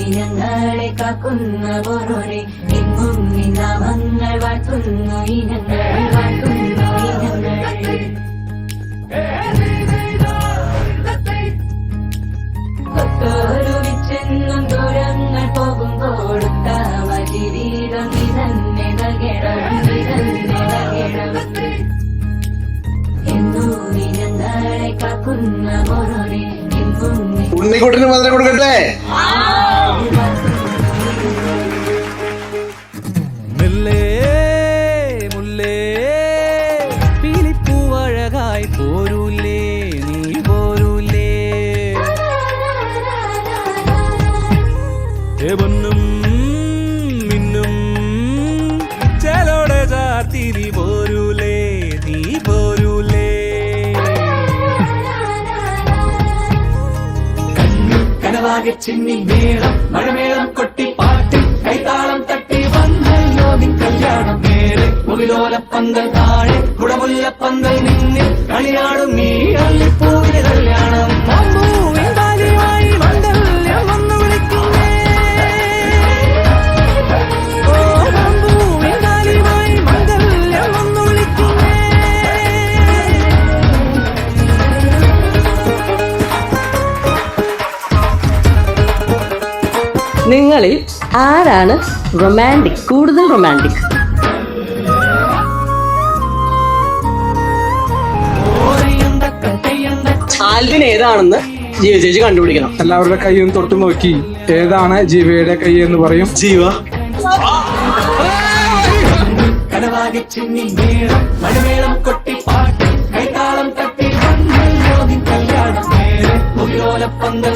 ഇനങ്ങളെ കാക്കുന്ന ഓരോരെ എങ്ങും നിന്നാമങ്ങൾ വാഴ്ത്തുന്നു ഇനങ്ങൾ വാഴ്ത്തുന്നു ഇനങ്ങൾ കൊത്തോരുവിച്ചെന്നും ദൂരങ്ങൾ പോകുമ്പോൾ ഉത്തമ ജീവിതം ഇതന്നെ നൽകണം ഇതന്നെ നൽകണം എന്നും ഇനങ്ങളെ കാക്കുന്ന ഓരോരെ എങ്ങും ഉണ്ണിക്കുട്ടിന് മധുരം കൊടുക്കട്ടെ. മുല്ലേ മുല്ലേ പീലിപ്പൂവഴകായി പോരൂലേ നീ പോരൂലേ പൊന്നും മിന്നും ചേലോടെ ചാർത്തിരി പോരൂലേ നീ പോരൂലേ കനവാകെ ചിന്നി മേളം മഴമേളം കൊട്ടി പാട്ടി കൈതാളം തട്ടി വന്നല്ലോ നിൻ കല്യാണം മേലെ മുകിലോലപ്പന്തൽ താഴെ കുടമുല്ലപ്പന്തൽ നിന്നിൽ കളിയാടും നീ അള്ളിപ്പൂവിന് കല്യാണം നിങ്ങളിൽ ആരാണ് റൊമാൻറ്റിക്, കൂടുതൽ റൊമാൻറ്റിക്? ആൽവിൻ ഏതാണെന്ന് ജീവ ചേച്ചി കണ്ടുപിടിക്കണം. എല്ലാവരുടെ കൈയും തൊട്ട് നോക്കി ഏതാണ് ജീവയുടെ കൈ എന്ന് പറയും. ജീവ കനവാകെ ചിന്നി മേളം മഴമേളം കൊട്ടി പാട്ടി കൈതാളം തട്ടി വന്നല്ലോ നിൻ കല്യാണം മേലെ മുകിലോലപ്പന്തൽ